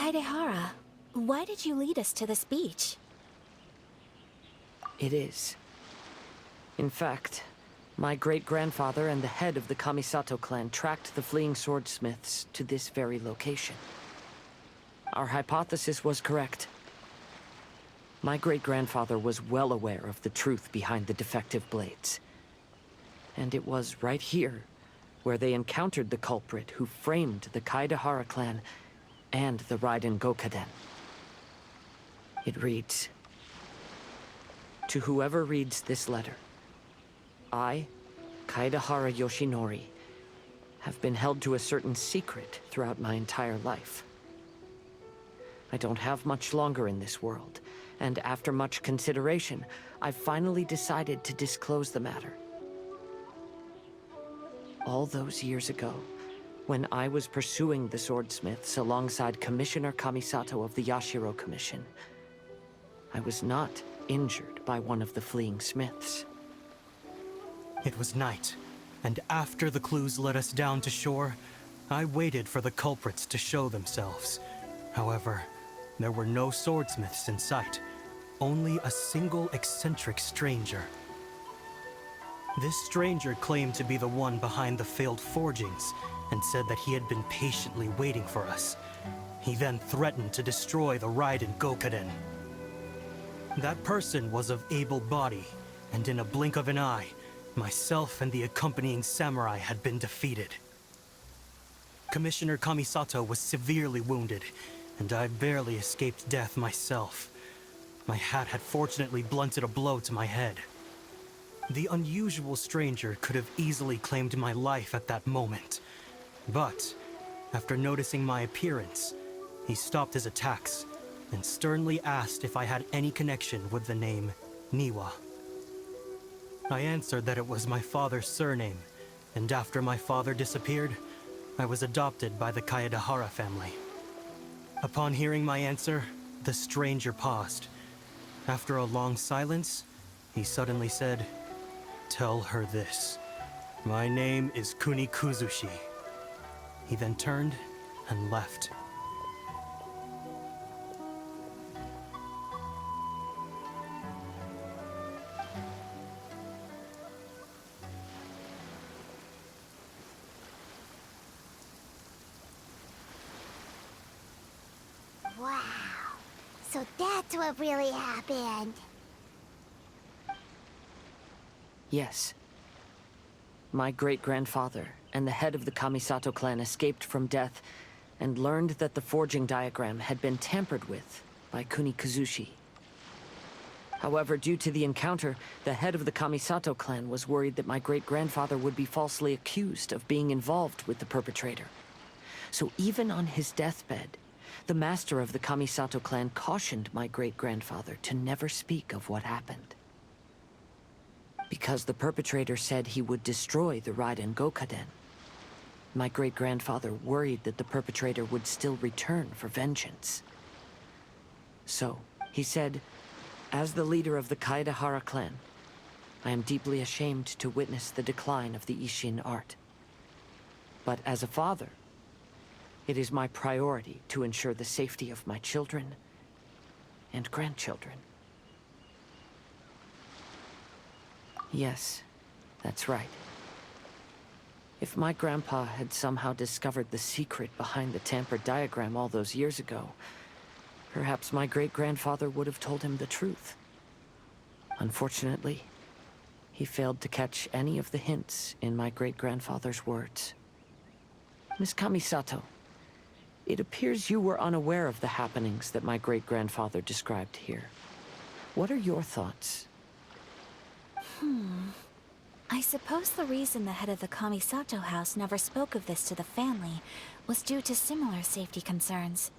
Kaedehara, why did you lead us to this beach? It is. In fact, my great-grandfather and the head of the Kamisato clan tracked the fleeing swordsmiths to this very location. Our hypothesis was correct. My great-grandfather was well aware of the truth behind the defective blades. And it was right here where they encountered the culprit who framed the Kaedehara clan and the Raiden Gokaden. It reads, "To whoever reads this letter, I, Kaedehara Yoshinori, have been held to a certain secret throughout my entire life. I don't have much longer in this world, and after much consideration, I've finally decided to disclose the matter. All those years ago, when I was pursuing the swordsmiths alongside Commissioner Kamisato of the Yashiro Commission, I was not injured by one of the fleeing smiths. It was night, and after the clues led us down to shore, I waited for the culprits to show themselves. However, there were no swordsmiths in sight, only a single eccentric stranger. This stranger claimed to be the one behind the failed forgings, and said that he had been patiently waiting for us. He then threatened to destroy the Raiden Gokaden. That person was of able body, and in a blink of an eye, myself and the accompanying samurai had been defeated. Commissioner Kamisato was severely wounded, and I barely escaped death myself. My hat had fortunately blunted a blow to my head. The unusual stranger could have easily claimed my life at that moment. But, after noticing my appearance, he stopped his attacks and sternly asked if I had any connection with the name Niwa. I answered that it was my father's surname, and after my father disappeared, I was adopted by the Kaedehara family. Upon hearing my answer, the stranger paused. After a long silence, he suddenly said, "Tell her this. My name is Kuni Kuzushi." He then turned and left. Wow. So that's what really happened. Yes. My great-grandfather and the head of the Kamisato clan escaped from death and learned that the forging diagram had been tampered with by Kuni Kuzushi. However, due to the encounter, the head of the Kamisato clan was worried that my great-grandfather would be falsely accused of being involved with the perpetrator. So even on his deathbed, the master of the Kamisato clan cautioned my great-grandfather to never speak of what happened. Because the perpetrator said he would destroy the Raiden Gokaden, my great-grandfather worried that the perpetrator would still return for vengeance. So, he said, "As the leader of the Kaedehara clan, I am deeply ashamed to witness the decline of the Isshin art. But as a father, it is my priority to ensure the safety of my children and grandchildren." Yes, that's right. If my grandpa had somehow discovered the secret behind the tampered diagram all those years ago, perhaps my great-grandfather would have told him the truth. Unfortunately, he failed to catch any of the hints in my great-grandfather's words. Miss Kamisato, it appears you were unaware of the happenings that my great-grandfather described here. What are your thoughts? I suppose the reason the head of the Kamisato house never spoke of this to the family was due to similar safety concerns.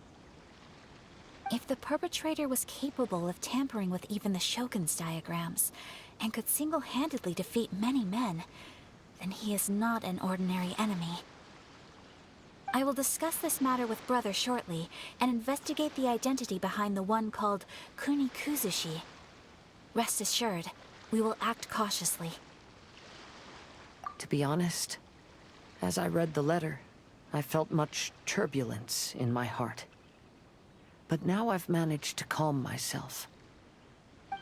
If the perpetrator was capable of tampering with even the Shogun's diagrams, and could single-handedly defeat many men, then he is not an ordinary enemy. I will discuss this matter with Brother shortly, and investigate the identity behind the one called Kuni Kuzushi. Rest assured, we will act cautiously. To be honest, as I read the letter, I felt much turbulence in my heart. But now I've managed to calm myself.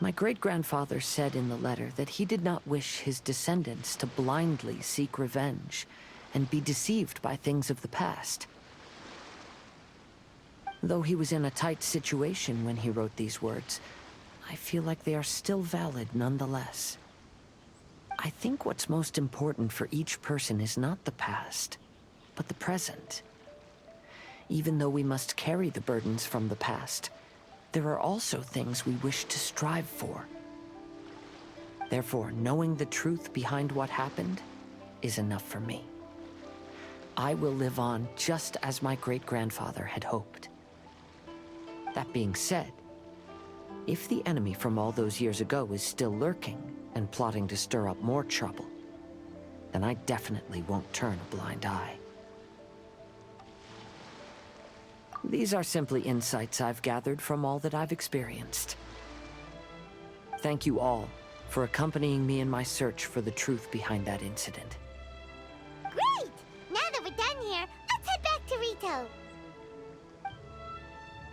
My great-grandfather said in the letter that he did not wish his descendants to blindly seek revenge and be deceived by things of the past. Though he was in a tight situation when he wrote these words, I feel like they are still valid nonetheless. I think what's most important for each person is not the past, but the present. Even though we must carry the burdens from the past, there are also things we wish to strive for. Therefore, knowing the truth behind what happened is enough for me. I will live on just as my great-grandfather had hoped. That being said, if the enemy from all those years ago is still lurking and plotting to stir up more trouble, then I definitely won't turn a blind eye. These are simply insights I've gathered from all that I've experienced. Thank you all for accompanying me in my search for the truth behind that incident. Great! Now that we're done here, let's head back to Rito.